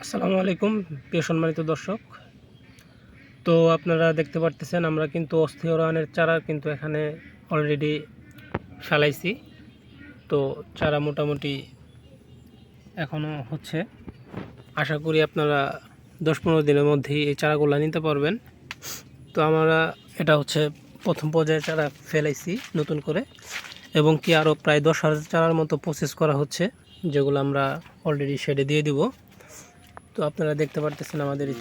আসসালামু আলাইকুম প্রিয় সম্মানিত দর্শক। তো আপনারা দেখতে পারতেছেন আমরা কিন্তু অস্থির রানের চারা কিন্তু এখানে অলরেডি ফেলাইছি। তো চারা মোটামুটি এখনও হচ্ছে। আশা করি আপনারা 10-15 দিনের মধ্যেই এই চারাগুলো নিতে পারবেন। তো আমরা এটা হচ্ছে প্রথম পর্যায়ে চারা ফেলাইছি নতুন করে, এবং কি আরও প্রায় 10,000 চারার মতো প্রসেস করা হচ্ছে, যেগুলো আমরা অলরেডি শেডে দিয়ে দিব। তো আপনারা দেখতে পারতেছেন আমাদের এই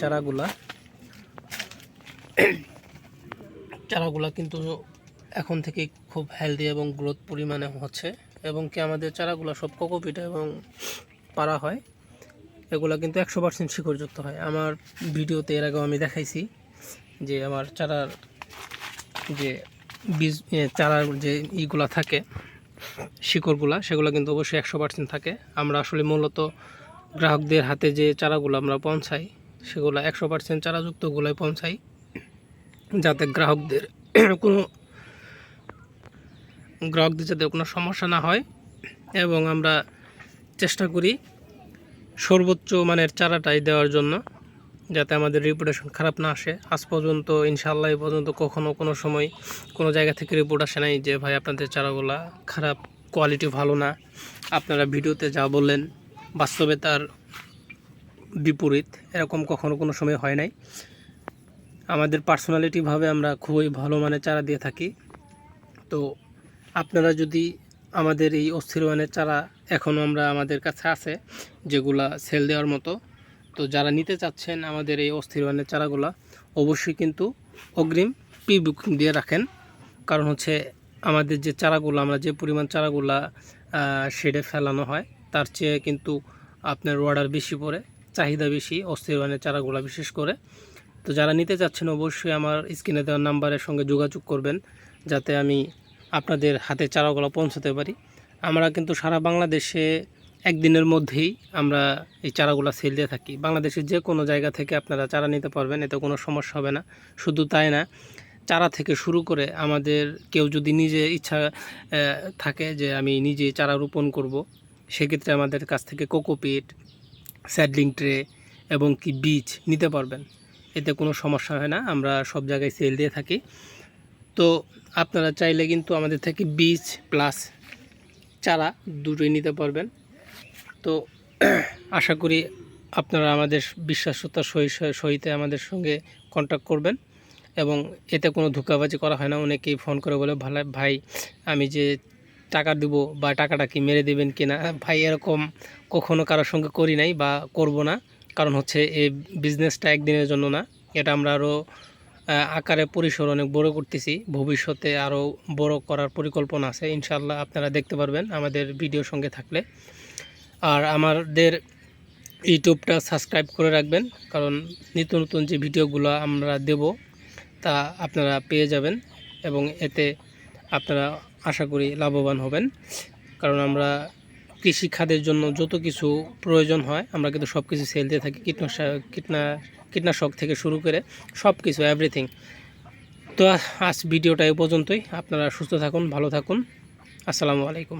চারাগুলা কিন্তু এখন থেকে খুব হেলদি এবং গ্রোথ পরিমাণে হচ্ছে, এবং কি আমাদের চারাগুলা সব কোকোপিট এবং পারা হয়। এগুলা কিন্তু 100% শিকড়যুক্ত হয়। আমার ভিডিওতে এর আগেও আমি দেখাইছি যে আমার চারার যে বীজ চারার যে ইগুলা থাকে শিকড়গুলা, সেগুলো কিন্তু অবশ্যই 100% থাকে। আমরা আসলে মূলত গ্রাহকদের হাতে যে চারাগুলো আমরা পৌঁছাই সেগুলো 100% চারাযুক্তগুলোই পৌঁছাই, যাতে গ্রাহকদের যাতে কোনো সমস্যা না হয়। এবং আমরা চেষ্টা করি সর্বোচ্চ মানের চারাটাই দেওয়ার জন্য, যাতে আমাদের রিপুটেশন খারাপ না আসে। আজ পর্যন্ত ইনশাআল্লাহ এই পর্যন্ত কখনো কোনো সময় কোনো জায়গা থেকে রিপোর্ট আসে নাই যে ভাই আপনাদের চারাগুলা খারাপ, কোয়ালিটি ভালো না। আপনারা ভিডিওতে যা বললেন বাস্তবে তার বিপরীত, এরকম কখনো কোনো সময় হয় নাই। আমাদের পার্সোনালিটিভাবে আমরা খুবই ভালো মানের চারা দিয়ে থাকি। তো আপনারা যদি আমাদের এই অস্থির মানের চারা এখনও আমাদের কাছে আছে যেগুলা সেল দেওয়ার মতো, তো যারা নিতে চাচ্ছেন আমাদের এই অস্থির মানের চারাগুলা অবশ্যই কিন্তু অগ্রিম প্রি বুকিং দিয়ে রাখেন। কারণ হচ্ছে আমাদের যে চারাগুলো, আমরা যে পরিমাণ চারাগুলা শেডে ফেলানো হয় তার চেয়ে কিন্তু আপনার অর্ডার বেশি পড়ে, চাহিদা বেশি অস্থির মানের চারাগুলা বিশেষ করে। তো যারা নিতে চাচ্ছেন অবশ্যই আমার স্ক্রিনে দেওয়া নাম্বারের সঙ্গে যোগাযোগ করবেন, যাতে আমি আপনাদের হাতে চারাগুলো পৌঁছাতে পারি। আমরা কিন্তু সারা বাংলাদেশে একদিনের মধ্যেই আমরা এই চারাগুলো সেল দিয়ে থাকি। বাংলাদেশের যে কোনো জায়গা থেকে আপনারা চারা নিতে পারবেন, এতে কোনো সমস্যা হবে না। শুধু তাই না, চারা থেকে শুরু করে আমাদের কেউ যদি নিজে ইচ্ছা থাকে যে আমি নিজে চারা রোপণ করব, সেক্ষেত্রে আমাদের কাছ থেকে কোকোপিট, স্যাডলিং ট্রে এবং কি বীজ নিতে পারবেন। এতে কোনো সমস্যা হয় না, আমরা সব জায়গায় সেল দিয়ে থাকি। তো আপনারা চাইলে কিন্তু আমাদের থেকে বীজ প্লাস চারা দুটোই নিতে পারবেন। তো আশা করি আপনারা আমাদের বিশ্বাসতার সহিত আমাদের সঙ্গে কন্ট্যাক্ট করবেন, এবং এতে কোনো ধোঁকাবাজি করা হয় না। অনেকেই ফোন করে বলে ভাই আমি যে টাকা দেবো বা টাকাটা কি মেরে দেবেন কিনা। ভাই এরকম কখনো কারোর সঙ্গে করি নাই বা করব না। কারণ হচ্ছে এই বিজনেসটা একদিনের জন্য না, এটা আমরা আরও আকারে পরিসর অনেক বড় করতেছি। ভবিষ্যতে আরও বড় করার পরিকল্পনা আছে ইনশাআল্লাহ, আপনারা দেখতে পারবেন আমাদের ভিডিওর সঙ্গে থাকলে। আর আমাদের ইউটিউবটা সাবস্ক্রাইব করে রাখবেন, কারণ নিত্য নতুন যে ভিডিওগুলো আমরা দেব তা আপনারা পেয়ে যাবেন, এবং এতে আপনারা আশা করি লাভবান হবেন। কারণ আমরা কৃষি খাতের জন্য যত কিছু প্রয়োজন হয় আমরা কিন্তু সব কিছু সেল দিয়ে থাকি, কীটনাশক থেকে শুরু করে সব কিছু এভরিথিং। তো আজ ভিডিওটা এই পর্যন্তই। আপনারা সুস্থ থাকুন, ভালো থাকুন। আসসালামু আলাইকুম।